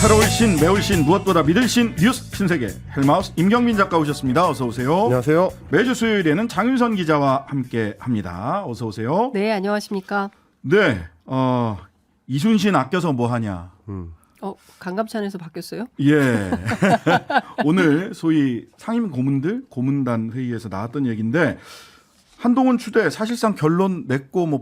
새로울 신, 매울 신, 무엇보다 믿을 신, 뉴스 신세계 헬마우스 임경민 작가 오셨습니다. 어서 오세요. 안녕하세요. 매주 수요일에는 장윤선 기자와 함께합니다. 어서 오세요. 네, 안녕하십니까. 네, 이순신 아껴서 뭐하냐. 강감찬에서 바뀌었어요? 예. 오늘 소위 상임 고문들 고문단 회의에서 나왔던 얘기인데 한동훈 추대 사실상 결론 냈고 뭐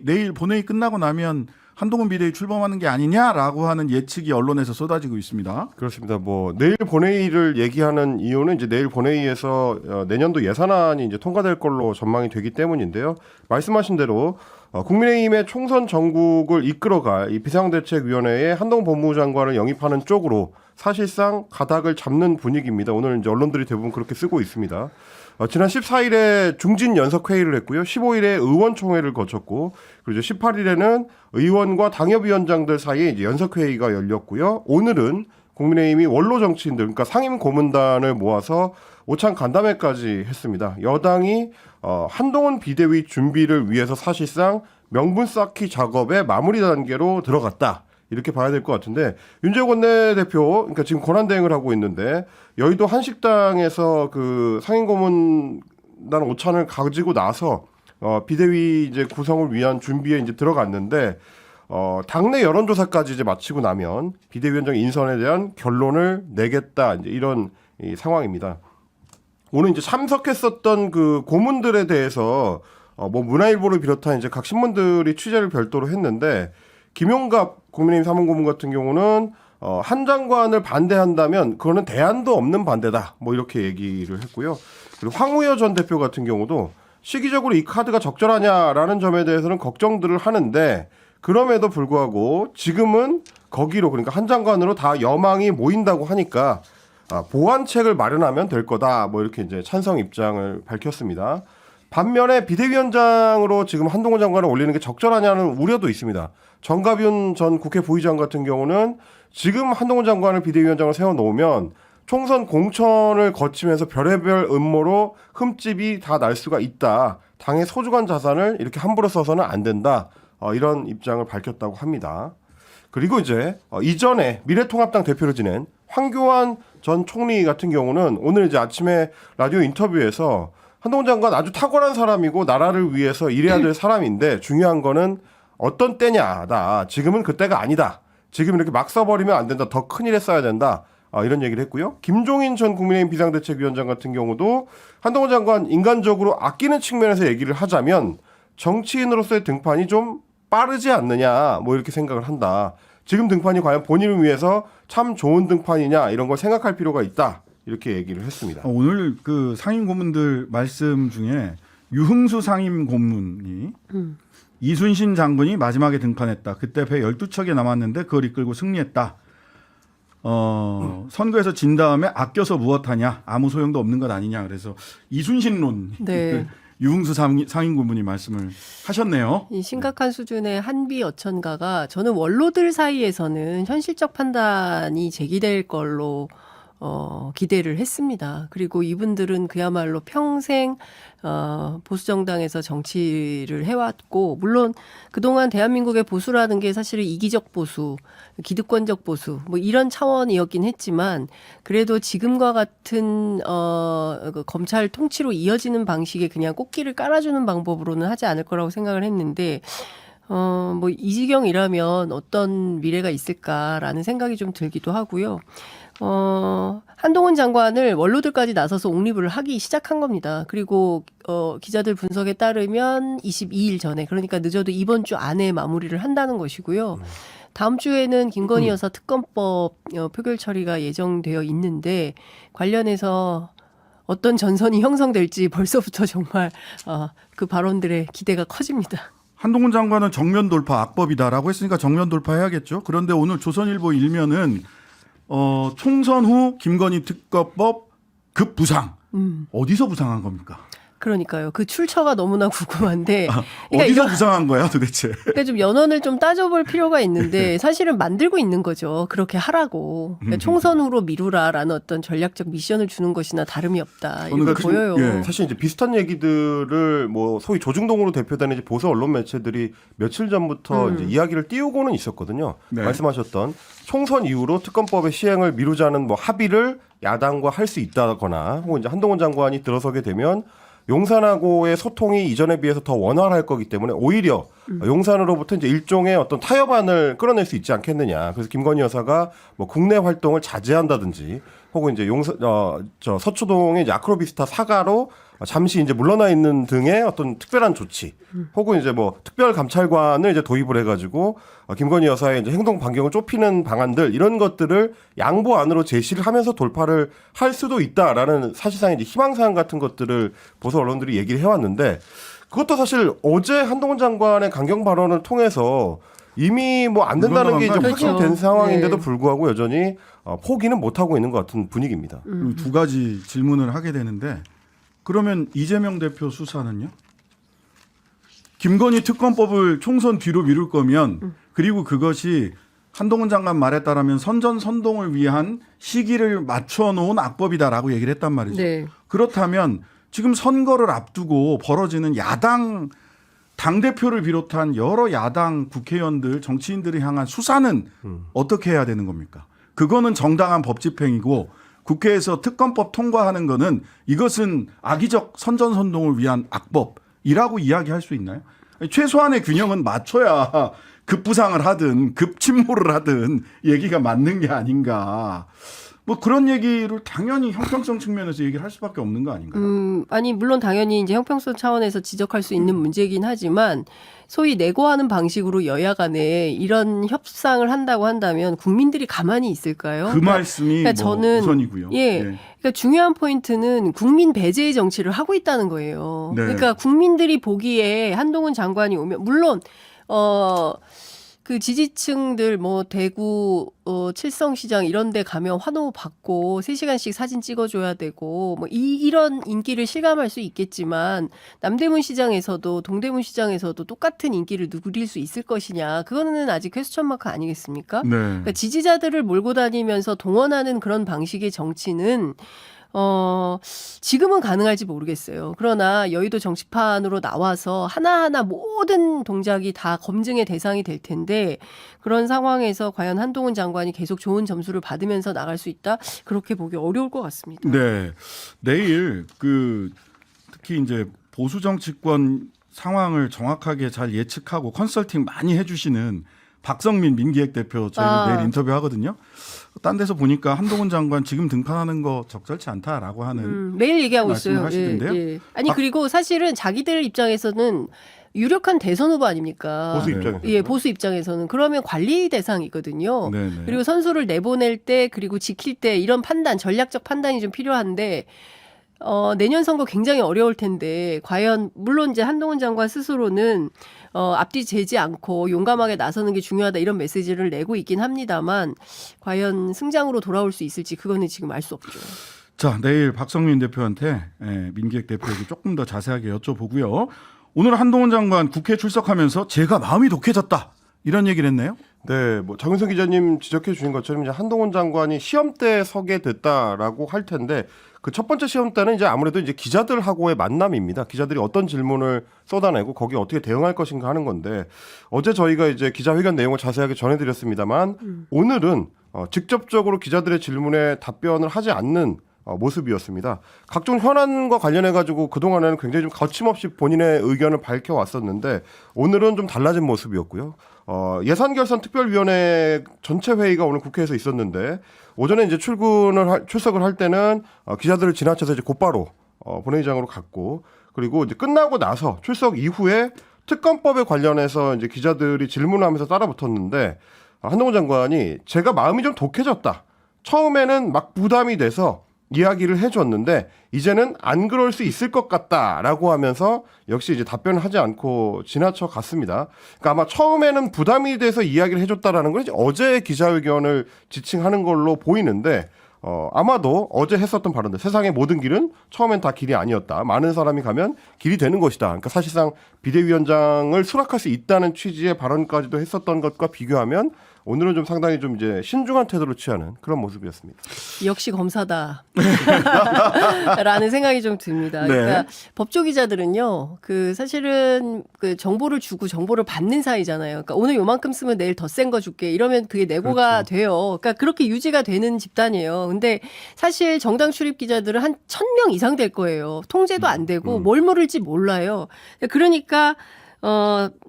내일 본회의 끝나고 나면 한동훈 비대위 출범하는 게 아니냐라고 하는 예측이 언론에서 쏟아지고 있습니다. 그렇습니다. 뭐 내일 본회의를 얘기하는 이유는 이제 내일 본회의에서 내년도 예산안이 이제 통과될 걸로 전망이 되기 때문인데요. 말씀하신 대로 국민의힘의 총선 전국을 이끌어갈 이 비상대책위원회에 한동훈 법무부 장관을 영입하는 쪽으로 사실상 가닥을 잡는 분위기입니다. 오늘 이제 언론들이 대부분 그렇게 쓰고 있습니다. 지난 14일에 중진 연석회의를 했고요. 15일에 의원총회를 거쳤고, 그리고 18일에는 의원과 당협위원장들 사이에 이제 연석회의가 열렸고요. 오늘은 국민의힘이 원로 정치인들, 그러니까 상임 고문단을 모아서 오찬 간담회까지 했습니다. 여당이 한동훈 비대위 준비를 위해서 사실상 명분 쌓기 작업의 마무리 단계로 들어갔다. 이렇게 봐야 될 것 같은데 윤재욱 원내대표, 그러니까 지금 권한대행을 하고 있는데 여의도 한식당에서 그 상임고문단 오찬을 가지고 나서 비대위 이제 구성을 위한 준비에 이제 들어갔는데 당내 여론조사까지 이제 마치고 나면 비대위원장 인선에 대한 결론을 내겠다, 이제 이런 이 상황입니다. 오늘 이제 참석했었던 그 고문들에 대해서 뭐 문화일보를 비롯한 이제 각 신문들이 취재를 별도로 했는데 김용갑 국민의힘 사무고문 같은 경우는 한 장관을 반대한다면 그거는 대안도 없는 반대다, 뭐 이렇게 얘기를 했고요. 그리고 황우여 전 대표 같은 경우도 시기적으로 이 카드가 적절하냐라는 점에 대해서는 걱정들을 하는데 그럼에도 불구하고 지금은 거기로, 그러니까 한 장관으로 다 여망이 모인다고 하니까 보완책을 마련하면 될 거다, 뭐 이렇게 이제 찬성 입장을 밝혔습니다. 반면에 비대위원장으로 지금 한동훈 장관을 올리는 게 적절하냐는 우려도 있습니다. 정가윤 전 국회 부의장 같은 경우는 지금 한동훈 장관을 비대위원장으로 세워놓으면 총선 공천을 거치면서 별의별 음모로 흠집이 다 날 수가 있다. 당의 소중한 자산을 이렇게 함부로 써서는 안 된다. 이런 입장을 밝혔다고 합니다. 그리고 이제 이전에 미래통합당 대표를 지낸 황교안 전 총리 같은 경우는 오늘 이제 아침에 라디오 인터뷰에서 한동훈 장관 아주 탁월한 사람이고 나라를 위해서 일해야 될 사람인데 중요한 거는 어떤 때냐다. 지금은 그때가 아니다. 지금 이렇게 막 써버리면 안 된다. 더 큰일에 써야 된다. 이런 얘기를 했고요. 김종인 전 국민의힘 비상대책위원장 같은 경우도 한동훈 장관 인간적으로 아끼는 측면에서 얘기를 하자면 정치인으로서의 등판이 좀 빠르지 않느냐, 뭐 이렇게 생각을 한다. 지금 등판이 과연 본인을 위해서 참 좋은 등판이냐, 이런 걸 생각할 필요가 있다. 이렇게 얘기를 했습니다. 오늘 그 상임 고문들 말씀 중에 유흥수 상임 고문이 이순신 장군이 마지막에 등판했다. 그때 배 12척이 남았는데 그걸 이끌고 승리했다. 선거에서 진 다음에 아껴서 무엇하냐, 아무 소용도 없는 것 아니냐. 그래서 이순신론. 네. 유흥수 상임 고문이 말씀을 하셨네요. 이 심각한 수준의 한비 어천가가 저는 원로들 사이에서는 현실적 판단이 제기될 걸로 기대를 했습니다. 그리고 이분들은 그야말로 평생 보수정당에서 정치를 해왔고, 물론 그동안 대한민국의 보수라는 게 사실은 이기적 보수, 기득권적 보수 뭐 이런 차원이었긴 했지만 그래도 지금과 같은 검찰 통치로 이어지는 방식의 그냥 꽃길을 깔아주는 방법으로는 하지 않을 거라고 생각을 했는데 뭐 이 지경이라면 어떤 미래가 있을까라는 생각이 좀 들기도 하고요. 한동훈 장관을 원로들까지 나서서 옹립을 하기 시작한 겁니다. 그리고 기자들 분석에 따르면 22일 전에, 그러니까 늦어도 이번 주 안에 마무리를 한다는 것이고요. 다음 주에는 김건희 여사 특검법 표결 처리가 예정되어 있는데 관련해서 어떤 전선이 형성될지 벌써부터 정말 그 발언들의 기대가 커집니다. 한동훈 장관은 정면 돌파 악법이다라고 했으니까 정면 돌파해야겠죠. 그런데 오늘 조선일보 일면은 총선 후 김건희 특검법 급부상. 어디서 부상한 겁니까? 그러니까요. 그 출처가 너무나 궁금한데. 그러니까 어디서 이거- 구상한 거야 도대체? 그러니까 좀 연원을 좀 따져볼 필요가 있는데 사실은 만들고 있는 거죠. 그렇게 하라고. 그러니까 총선 후로 미루라라는 어떤 전략적 미션을 주는 것이나 다름이 없다. 저는 이렇게 보여요. 예. 사실 이제 비슷한 얘기들을 뭐 소위 조중동으로 대표되는 이제 보수 언론 매체들이 며칠 전부터 이제 이야기를 띄우고는 있었거든요. 네. 말씀하셨던 총선 이후로 특검법의 시행을 미루자는 뭐 합의를 야당과 할 수 있다거나 혹은 이제 한동훈 장관이 들어서게 되면 용산하고의 소통이 이전에 비해서 더 원활할 거기 때문에 오히려 용산으로부터 이제 일종의 어떤 타협안을 끌어낼 수 있지 않겠느냐. 그래서 김건희 여사가 뭐 국내 활동을 자제한다든지 혹은 이제 서초동의 이제 아크로비스타 사가로 잠시 이제 물러나 있는 등의 어떤 특별한 조치, 혹은 이제 뭐 특별 감찰관을 이제 도입을 해가지고 김건희 여사의 이제 행동 반경을 좁히는 방안들 이런 것들을 양보안으로 제시를 하면서 돌파를 할 수도 있다라는 사실상 이제 희망사항 같은 것들을 보수 언론들이 얘기를 해왔는데 그것도 사실 어제 한동훈 장관의 강경 발언을 통해서 이미 뭐 안 된다는 게 이제 그렇죠. 확인된 상황인데도 네. 불구하고 여전히 포기는 못 하고 있는 것 같은 분위기입니다. 두 가지 질문을 하게 되는데 그러면 이재명 대표 수사는요? 김건희 특검법을 총선 뒤로 미룰 거면 그리고 그것이 한동훈 장관 말에 따르면 선전선동을 위한 시기를 맞춰놓은 악법이다라고 얘기를 했단 말이죠. 네. 그렇다면 지금 선거를 앞두고 벌어지는 야당 당대표를 비롯한 여러 야당 국회의원들 정치인들을 향한 수사는 어떻게 해야 되는 겁니까? 그거는 정당한 법 집행이고 국회에서 특검법 통과하는 거는 이것은 악의적 선전선동을 위한 악법이라고 이야기할 수 있나요? 최소한의 균형은 맞춰야 급부상을 하든 급침몰을 하든 얘기가 맞는 게 아닌가. 뭐 그런 얘기를 당연히 형평성 측면에서 얘기를 할 수밖에 없는 거 아닌가요? 아니 물론 당연히 이제 형평성 차원에서 지적할 수 있는 문제이긴 하지만 소위 내고하는 방식으로 여야 간에 이런 협상을 한다고 한다면 국민들이 가만히 있을까요? 그 말씀이 그러니까 뭐 저는 우선이고요. 예. 그러니까 중요한 포인트는 국민 배제의 정치를 하고 있다는 거예요. 네. 그러니까 국민들이 보기에 한동훈 장관이 오면 물론 그 지지층들 뭐 대구 칠성시장 이런 데 가면 환호 받고 3시간씩 사진 찍어줘야 되고 뭐 이런 인기를 실감할 수 있겠지만 남대문 시장에서도 동대문 시장에서도 똑같은 인기를 누릴 수 있을 것이냐 그거는 아직 퀘스천 마크 아니겠습니까? 네. 그러니까 지지자들을 몰고 다니면서 동원하는 그런 방식의 정치는 지금은 가능할지 모르겠어요. 그러나 여의도 정치판으로 나와서 하나하나 모든 동작이 다 검증의 대상이 될 텐데 그런 상황에서 과연 한동훈 장관이 계속 좋은 점수를 받으면서 나갈 수 있다? 그렇게 보기 어려울 것 같습니다. 네. 내일 특히 이제 보수 정치권 상황을 정확하게 잘 예측하고 컨설팅 많이 해주시는 박성민 민기획대표 저희가 내일 인터뷰하거든요. 딴 데서 보니까 한동훈 장관 지금 등판하는 거 적절치 않다라고 하는 매일 얘기하고 있어요. 말씀하시던데요? 예. 아니 그리고 사실은 자기들 입장에서는 유력한 대선 후보 아닙니까? 보수 입장에서. 예, 보수 입장에서는 그러면 관리 대상이거든요. 네네. 그리고 선수를 내보낼 때 그리고 지킬 때 이런 판단, 전략적 판단이 좀 필요한데 내년 선거 굉장히 어려울 텐데 과연 물론 이제 한동훈 장관 스스로는 앞뒤 재지 않고 용감하게 나서는 게 중요하다 이런 메시지를 내고 있긴 합니다만 과연 승장으로 돌아올 수 있을지 그거는 지금 알 수 없죠. 자, 내일 박성민 대표한테 민기획 대표에게 조금 더 자세하게 여쭤보고요. 오늘 한동훈 장관 국회 출석하면서 제가 마음이 독해졌다 이런 얘기를 했네요. 네, 뭐 장윤선 기자님 지적해 주신 것처럼 이제 한동훈 장관이 시험대에 서게 됐다라고 할 텐데 그 첫 번째 시험대는 이제 아무래도 이제 기자들하고의 만남입니다. 기자들이 어떤 질문을 쏟아내고 거기에 어떻게 대응할 것인가 하는 건데 어제 저희가 이제 기자회견 내용을 자세하게 전해드렸습니다만 오늘은 직접적으로 기자들의 질문에 답변을 하지 않는 모습이었습니다. 각종 현안과 관련해 가지고 그동안에는 굉장히 좀 거침없이 본인의 의견을 밝혀왔었는데 오늘은 좀 달라진 모습이었고요. 예산결산특별위원회 전체 회의가 오늘 국회에서 있었는데 오전에 이제 출석을 할 때는 기자들을 지나쳐서 이제 곧바로 본회의장으로 갔고 그리고 이제 끝나고 나서 출석 이후에 특검법에 관련해서 이제 기자들이 질문하면서 따라붙었는데 한동훈 장관이 제가 마음이 좀 독해졌다. 처음에는 막 부담이 돼서 이야기를 해줬는데 이제는 안 그럴 수 있을 것 같다라고 하면서 역시 이제 답변을 하지 않고 지나쳐 갔습니다. 그러니까 아마 처음에는 부담이 돼서 이야기를 해줬다라는 건 이제 어제 기자회견을 지칭하는 걸로 보이는데 아마도 어제 했었던 발언들, 세상의 모든 길은 처음엔 다 길이 아니었다. 많은 사람이 가면 길이 되는 것이다. 그러니까 사실상 비대위원장을 수락할 수 있다는 취지의 발언까지도 했었던 것과 비교하면 오늘은 좀 상당히 좀 이제 신중한 태도를 취하는 그런 모습이었습니다. 역시 검사다. 라는 생각이 좀 듭니다. 네. 그러니까 법조 기자들은요, 사실은 정보를 주고 정보를 받는 사이잖아요. 그러니까 오늘 요만큼 쓰면 내일 더 센 거 줄게. 이러면 그게 내고가 그렇죠. 돼요. 그러니까 그렇게 유지가 되는 집단이에요. 근데 사실 정당 출입 기자들은 한 1,000명 이상 될 거예요. 통제도 안 되고 뭘 물을지 몰라요. 그러니까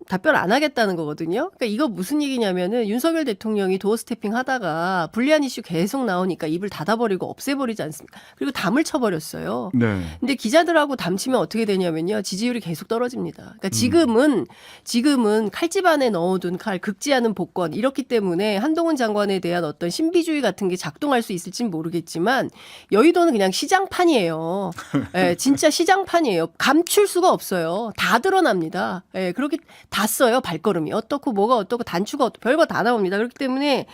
답변 안 하겠다는 거거든요. 그러니까 이거 무슨 얘기냐면은 윤석열 대통령이 도어 스태핑 하다가 불리한 이슈 계속 나오니까 입을 닫아버리고 없애버리지 않습니까? 그리고 담을 쳐버렸어요. 네. 근데 기자들하고 담치면 어떻게 되냐면요. 지지율이 계속 떨어집니다. 그러니까 지금은 칼집 안에 넣어둔 칼, 긁지 않은 복권 이렇기 때문에 한동훈 장관에 대한 어떤 신비주의 같은 게 작동할 수 있을지는 모르겠지만 여의도는 그냥 시장판이에요. 예, 진짜 시장판이에요. 감출 수가 없어요. 다 드러납니다. 예, 그렇게 다 써요. 발걸음이 어떻고 뭐가 어떻고 단추가 어떻고 별거 다 나옵니다. 그렇기 때문에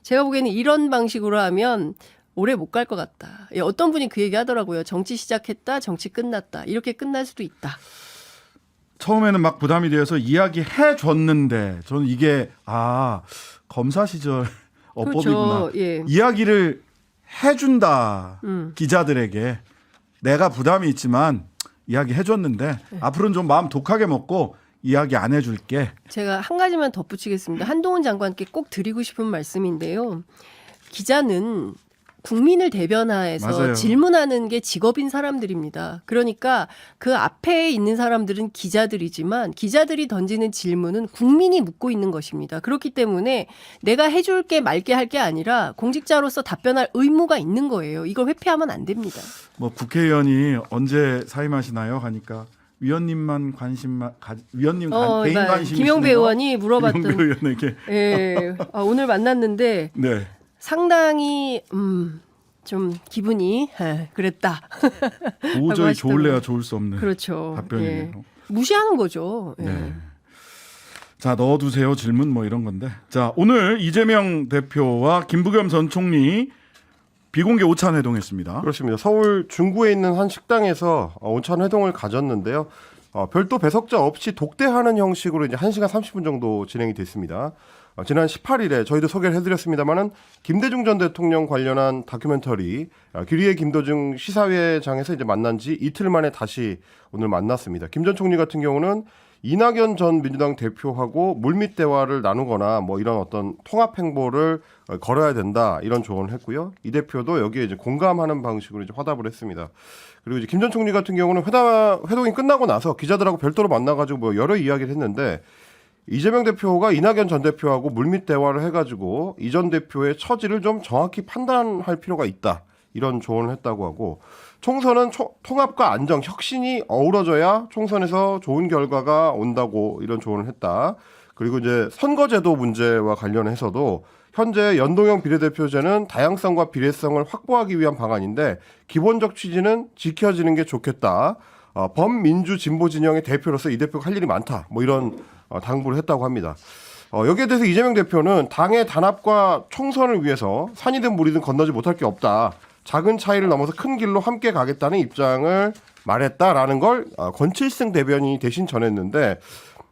제가 보기에는 이런 방식으로 하면 오래 못 갈 것 같다. 예, 어떤 분이 그 얘기 하더라고요. 정치 시작했다, 정치 끝났다. 이렇게 끝날 수도 있다. 처음에는 막 부담이 되어서 이야기해 줬는데 저는 이게 검사 시절 어법이구나. 그렇죠. 예. 이야기를 해준다 기자들에게 내가 부담이 있지만 이야기 해줬는데 앞으로는 좀 마음 독하게 먹고 이야기 안 해줄게. 제가 한 가지만 덧붙이겠습니다. 한동훈 장관께 꼭 드리고 싶은 말씀인데요. 기자는 국민을 대변하에서 맞아요. 질문하는 게 직업인 사람들입니다. 그러니까 그 앞에 있는 사람들은 기자들이지만 기자들이 던지는 질문은 국민이 묻고 있는 것입니다. 그렇기 때문에 내가 해줄게 말게 할 게 아니라 공직자로서 답변할 의무가 있는 거예요. 이걸 회피하면 안 됩니다. 뭐 국회의원이 언제 사임하시나요? 하니까 위원님만 위원님 개인 그러니까 관심 김용배 의원이 물어봤던 김용배 의원에게 예, 오늘 만났는데 네. 상당히 좀 기분이 그랬다. 도저히 하시더라고요. 좋을래야 좋을 수 없는 그렇죠. 답변이네요. 예. 무시하는 거죠. 예. 네. 자, 넣어두세요 질문 뭐 이런 건데. 자, 오늘 이재명 대표와 김부겸 전 총리 비공개 오찬 회동했습니다. 그렇습니다. 서울 중구에 있는 한 식당에서 오찬 회동을 가졌는데요. 별도 배석자 없이 독대하는 형식으로 이제 1시간 30분 정도 진행이 됐습니다. 지난 18일에 저희도 소개를 해드렸습니다만은 김대중 전 대통령 관련한 다큐멘터리 기리의 김도중 시사회장에서 이제 만난 지 이틀 만에 다시 오늘 만났습니다. 김 전 총리 같은 경우는 이낙연 전 민주당 대표하고 물밑 대화를 나누거나 뭐 이런 어떤 통합 행보를 걸어야 된다 이런 조언을 했고요. 이 대표도 여기에 이제 공감하는 방식으로 이제 화답을 했습니다. 그리고 이제 김 전 총리 같은 경우는 회동이 끝나고 나서 기자들하고 별도로 만나가지고 뭐 여러 이야기를 했는데 이재명 대표가 이낙연 전 대표하고 물밑 대화를 해가지고 이 전 대표의 처지를 좀 정확히 판단할 필요가 있다 이런 조언을 했다고 하고 총선은 통합과 안정, 혁신이 어우러져야 총선에서 좋은 결과가 온다고 이런 조언을 했다. 그리고 이제 선거제도 문제와 관련해서도 현재 연동형 비례대표제는 다양성과 비례성을 확보하기 위한 방안인데 기본적 취지는 지켜지는 게 좋겠다. 범민주 진보 진영의 대표로서 이 대표가 할 일이 많다. 뭐 이런 당부를 했다고 합니다. 여기에 대해서 이재명 대표는 당의 단합과 총선을 위해서 산이든 물이든 건너지 못할 게 없다. 작은 차이를 넘어서 큰 길로 함께 가겠다는 입장을 말했다라는 걸 권칠승 대변인이 대신 전했는데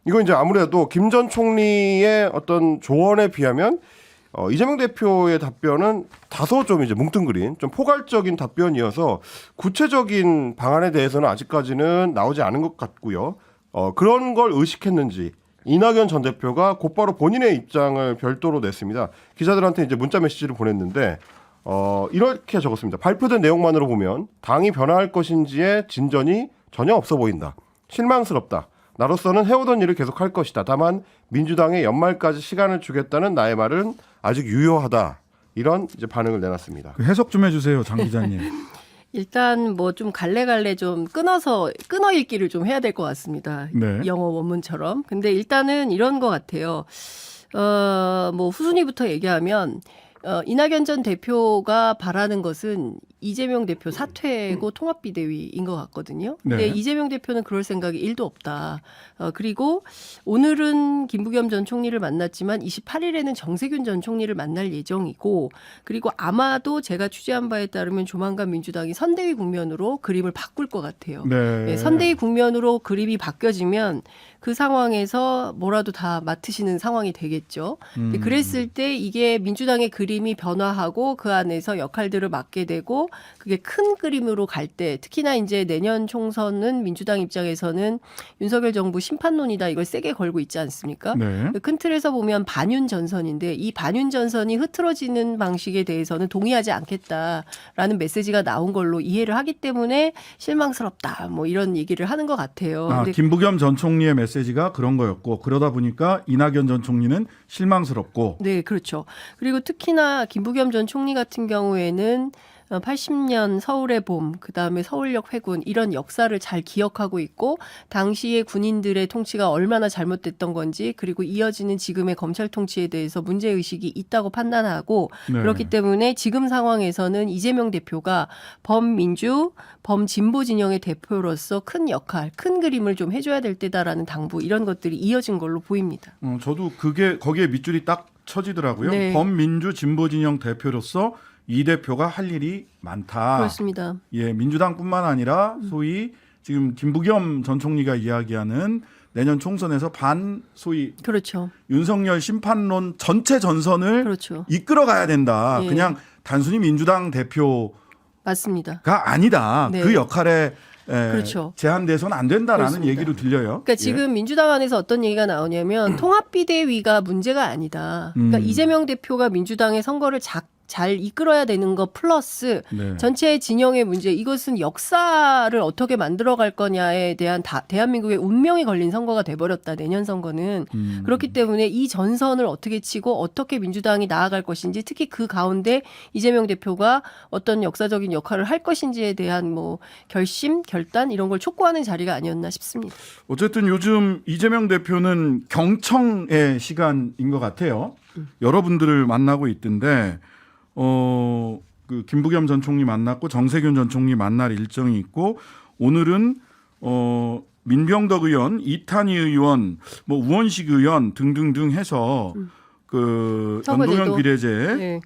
이건 이제 아무래도 김 전 총리의 어떤 조언에 비하면 이재명 대표의 답변은 다소 좀 이제 뭉뚱그린 좀 포괄적인 답변이어서 구체적인 방안에 대해서는 아직까지는 나오지 않은 것 같고요. 그런 걸 의식했는지 이낙연 전 대표가 곧바로 본인의 입장을 별도로 냈습니다. 기자들한테 이제 문자 메시지를 보냈는데 이렇게 적었습니다. 발표된 내용만으로 보면 당이 변화할 것인지의 진전이 전혀 없어 보인다. 실망스럽다. 나로서는 해오던 일을 계속할 것이다. 다만 민주당에 연말까지 시간을 주겠다는 나의 말은 아직 유효하다. 이런 이제 반응을 내놨습니다. 그 해석 좀 해주세요, 장 기자님. 일단 뭐 좀 갈래갈래 좀 끊어 읽기를 좀 해야 될 것 같습니다. 네. 영어 원문처럼. 근데 일단은 이런 것 같아요. 뭐 후순위부터 얘기하면 이낙연 전 대표가 바라는 것은 이재명 대표 사퇴고 통합비대위인 것 같거든요. 근데 네. 이재명 대표는 그럴 생각이 1도 없다. 그리고 오늘은 김부겸 전 총리를 만났지만 28일에는 정세균 전 총리를 만날 예정이고 그리고 아마도 제가 취재한 바에 따르면 조만간 민주당이 선대위 국면으로 그림을 바꿀 것 같아요. 네. 네, 선대위 국면으로 그림이 바뀌어지면 그 상황에서 뭐라도 다 맡으시는 상황이 되겠죠. 근데 그랬을 때 이게 민주당의 그림이 변화하고 그 안에서 역할들을 맡게 되고 그게 큰 그림으로 갈 때 특히나 이제 내년 총선은 민주당 입장에서는 윤석열 정부 심판론이다 이걸 세게 걸고 있지 않습니까? 네. 큰 틀에서 보면 반윤 전선인데 이 반윤 전선이 흐트러지는 방식에 대해서는 동의하지 않겠다라는 메시지가 나온 걸로 이해를 하기 때문에 실망스럽다 뭐 이런 얘기를 하는 것 같아요. 아, 근데 김부겸 전 총리의 메시지가 그런 거였고 그러다 보니까 이낙연 전 총리는 실망스럽고 네, 그렇죠. 그리고 특히나 김부겸 전 총리 같은 경우에는 80년 서울의 봄, 그다음에 서울역 회군 이런 역사를 잘 기억하고 있고 당시의 군인들의 통치가 얼마나 잘못됐던 건지 그리고 이어지는 지금의 검찰 통치에 대해서 문제의식이 있다고 판단하고 네. 그렇기 때문에 지금 상황에서는 이재명 대표가 범민주, 범진보 진영의 대표로서 큰 역할, 큰 그림을 좀 해줘야 될 때다라는 당부 이런 것들이 이어진 걸로 보입니다. 저도 그게 거기에 밑줄이 딱 쳐지더라고요. 네. 범민주 진보 진영 대표로서 이 대표가 할 일이 많다. 그렇습니다. 예, 민주당뿐만 아니라 소위 지금 김부겸 전 총리가 이야기하는 내년 총선에서 소위 그렇죠. 윤석열 심판론 전체 전선을 그렇죠. 이끌어가야 된다. 예. 그냥 단순히 민주당 대표가 맞습니다. 아니다. 네. 그 역할에 그렇죠. 제한돼서는 안 된다라는 그렇습니다. 얘기로 들려요. 그러니까 지금 민주당 안에서 어떤 얘기가 나오냐면 통합비대위가 문제가 아니다. 그러니까 이재명 대표가 민주당의 선거를 잘 이끌어야 되는 거 플러스 네. 전체 진영의 문제 이것은 역사를 어떻게 만들어갈 거냐에 대한 대한민국의 운명이 걸린 선거가 돼버렸다. 내년 선거는. 그렇기 때문에 이 전선을 어떻게 치고 어떻게 민주당이 나아갈 것인지 특히 그 가운데 이재명 대표가 어떤 역사적인 역할을 할 것인지에 대한 뭐 결심, 결단 이런 걸 촉구하는 자리가 아니었나 싶습니다. 어쨌든 요즘 이재명 대표는 경청의 시간인 것 같아요. 여러분들을 만나고 있던데 그 김부겸 전 총리 만났고 정세균 전 총리 만날 일정이 있고 오늘은 민병덕 의원, 이탄희 의원, 뭐 우원식 의원 등등등 해서 그 선거제도. 연동형 비례제를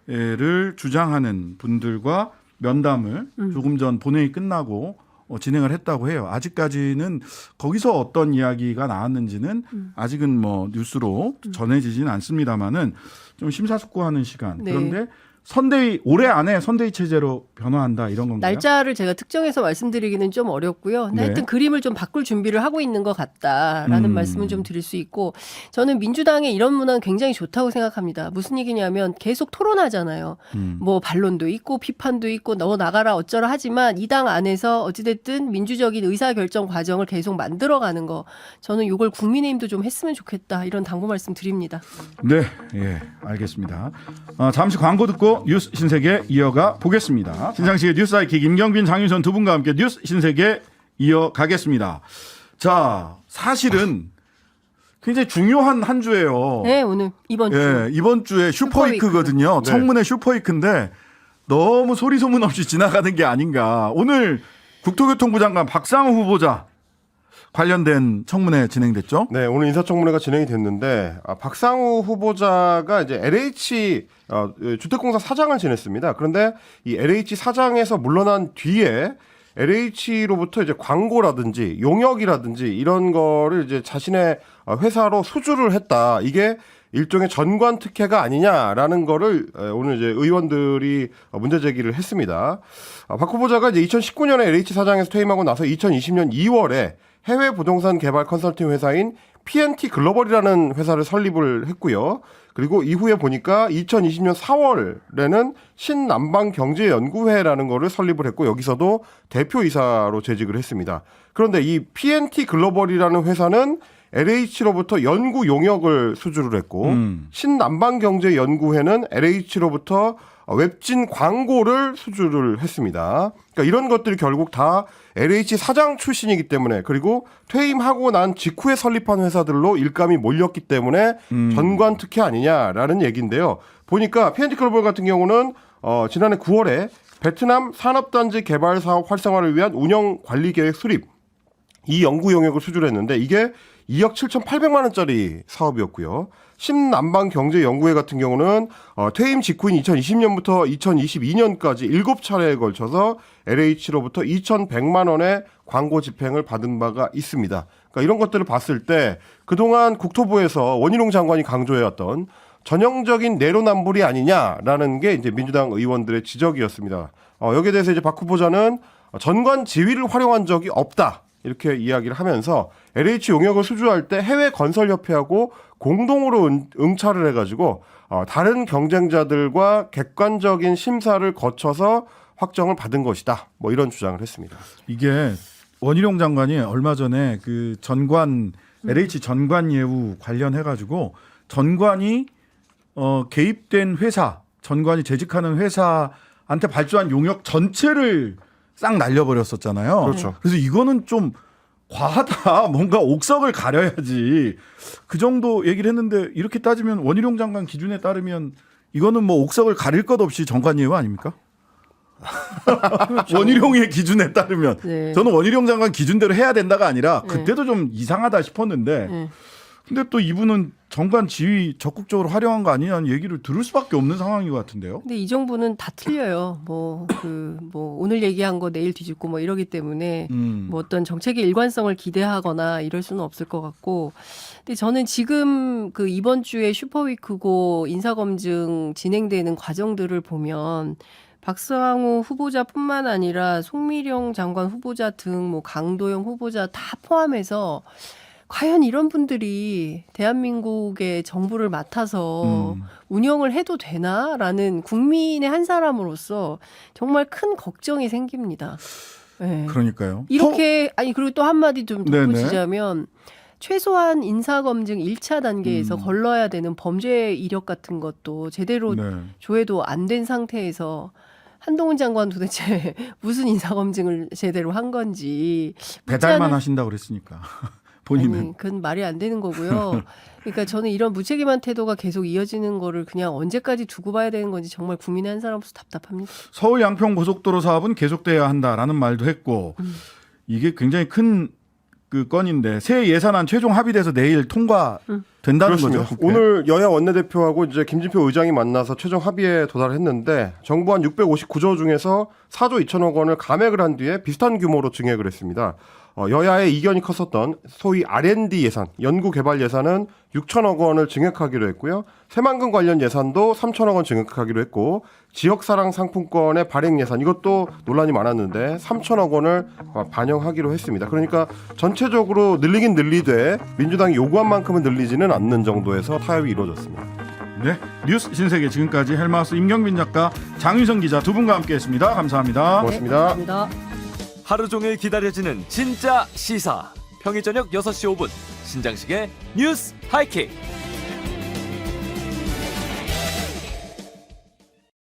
네. 주장하는 분들과 면담을 조금 전 본회의 끝나고 진행을 했다고 해요. 아직까지는 거기서 어떤 이야기가 나왔는지는 아직은 뭐 뉴스로 전해지지는 않습니다만은 좀 심사숙고하는 시간. 네. 그런데 선대위 올해 안에 선대위 체제로 변화한다 이런 건가요? 날짜를 제가 특정해서 말씀드리기는 좀 어렵고요. 근데 네. 하여튼 그림을 좀 바꿀 준비를 하고 있는 것 같다라는 말씀은 좀 드릴 수 있고 저는 민주당의 이런 문화는 굉장히 좋다고 생각합니다. 무슨 얘기냐면 계속 토론하잖아요. 뭐 반론도 있고 비판도 있고 너 나가라 어쩌라 하지만 이 당 안에서 어찌됐든 민주적인 의사결정 과정을 계속 만들어가는 거 저는 이걸 국민의힘도 좀 했으면 좋겠다 이런 당부 말씀 드립니다. 네, 예, 알겠습니다. 잠시 광고 듣고 뉴스 신세계 이어가 보겠습니다. 신상식의 뉴스 아이킥 김경빈, 장윤선 두 분과 함께 뉴스 신세계 이어가겠습니다. 자, 사실은 굉장히 중요한 한 주예요. 네, 오늘 이번 주. 예, 이번 주에 슈퍼위크거든요. 네. 청문회 슈퍼위크인데 너무 소리 소문 없이 지나가는 게 아닌가. 오늘 국토교통부 장관 박상우 후보자 관련된 청문회 진행됐죠? 네, 오늘 인사청문회가 진행이 됐는데 박상우 후보자가 이제 LH 주택공사 사장을 지냈습니다. 그런데 이 LH 사장에서 물러난 뒤에 LH로부터 이제 광고라든지 용역이라든지 이런 거를 이제 자신의 회사로 수주를 했다. 이게 일종의 전관 특혜가 아니냐라는 거를 오늘 이제 의원들이 문제 제기를 했습니다. 박 후보자가 이제 2019년에 LH 사장에서 퇴임하고 나서 2020년 2월에 해외 부동산 개발 컨설팅 회사인 PNT 글로벌이라는 회사를 설립을 했고요. 그리고 이후에 보니까 2020년 4월에는 신남방경제연구회라는 거를 설립을 했고 여기서도 대표이사로 재직을 했습니다. 그런데 이 PNT 글로벌이라는 회사는 LH로부터 연구 용역을 수주를 했고 신남방경제연구회는 LH로부터 웹진 광고를 수주를 했습니다. 그러니까 이런 것들이 결국 다 LH 사장 출신이기 때문에 그리고 퇴임하고 난 직후에 설립한 회사들로 일감이 몰렸기 때문에 전관 특혜 아니냐라는 얘기인데요. 보니까 PNT 글로벌 같은 경우는 지난해 9월에 베트남 산업단지 개발 사업 활성화를 위한 운영 관리 계획 수립 이 연구 용역을 수주했는데 이게 2억 7,800만 원짜리 사업이었고요. 신남방경제연구회 같은 경우는 퇴임 직후인 2020년부터 2022년까지 7차례에 걸쳐서 LH로부터 2,100만 원의 광고 집행을 받은 바가 있습니다. 그러니까 이런 것들을 봤을 때 그동안 국토부에서 원희룡 장관이 강조해왔던 전형적인 내로남불이 아니냐라는 게 이제 민주당 의원들의 지적이었습니다. 여기에 대해서 이제 박 후보자는 전관 지위를 활용한 적이 없다. 이렇게 이야기를 하면서 LH 용역을 수주할 때 해외 건설협회하고 공동으로 응찰을 해가지고 다른 경쟁자들과 객관적인 심사를 거쳐서 확정을 받은 것이다. 뭐 이런 주장을 했습니다. 이게 원희룡 장관이 얼마 전에 그 전관 LH 전관 예우 관련해 가지고 전관이 개입된 회사, 전관이 재직하는 회사한테 발주한 용역 전체를 싹 날려버렸었잖아요. 그렇죠. 그래서 이거는 좀 과하다. 뭔가 옥석을 가려야지. 그 정도 얘기를 했는데 이렇게 따지면 원희룡 장관 기준에 따르면 이거는 뭐 옥석을 가릴 것 없이 전관 예우 아닙니까? 그렇죠. 원희룡의 기준에 따르면 네. 저는 원희룡 장관 기준대로 해야 된다가 아니라 그때도 좀 이상하다 싶었는데 근데 또 이분은 정관 지위 적극적으로 활용한 거 아니냐는 얘기를 들을 수밖에 없는 상황인 것 같은데요. 근데 이 정부는 다 틀려요. 뭐 오늘 얘기한 거 내일 뒤집고 뭐 이러기 때문에 뭐 어떤 정책의 일관성을 기대하거나 이럴 수는 없을 것 같고. 근데 저는 지금 그 이번 주에 슈퍼위크고 인사검증 진행되는 과정들을 보면 박상우 후보자뿐만 아니라 송미령 장관 후보자 등 뭐 강도영 후보자 다 포함해서 과연 이런 분들이 대한민국의 정부를 맡아서 운영을 해도 되나라는 국민의 한 사람으로서 정말 큰 걱정이 생깁니다. 네. 그러니까요. 이렇게 아니 그리고 또 한마디 좀 네네. 덧붙이자면 최소한 인사검증 1차 단계에서 걸러야 되는 범죄 이력 같은 것도 제대로 네. 조회도 안 된 상태에서 한동훈 장관 도대체 무슨 인사검증을 제대로 한 건지 배달만 하신다고 그랬으니까. 본인은. 아니, 그건 말이 안 되는 거고요. 그러니까 저는 이런 무책임한 태도가 계속 이어지는 거를 그냥 언제까지 두고 봐야 되는 건지 정말 국민의 한 사람으로서 답답합니다. 서울 양평 고속도로 사업은 계속돼야 한다라는 말도 했고 이게 굉장히 큰 그 건인데 새 예산안 최종 합의돼서 내일 통과된다는 그렇습니다. 거죠. 국회. 오늘 여야 원내대표하고 이제 김진표 의장이 만나서 최종 합의에 도달했는데 정부안 659조 중에서 4조 2천억 원을 감액을 한 뒤에 비슷한 규모로 증액을 했습니다. 여야의 이견이 컸었던 소위 R&D 예산, 연구개발 예산은 6천억 원을 증액하기로 했고요. 새만금 관련 예산도 3천억 원 증액하기로 했고 지역사랑 상품권의 발행 예산 이것도 논란이 많았는데 3천억 원을 반영하기로 했습니다. 그러니까 전체적으로 늘리긴 늘리되 민주당이 요구한 만큼은 늘리지는 않는 정도에서 타협이 이루어졌습니다. 네, 뉴스 신세계 지금까지 헬마우스 임경빈 작가, 장윤성 기자 두 분과 함께했습니다. 감사합니다. 고맙습니다. 네, 감사합니다. 하루 종일 기다려지는 진짜 시사. 평일 저녁 6시 5분 신장식의 뉴스 하이킥.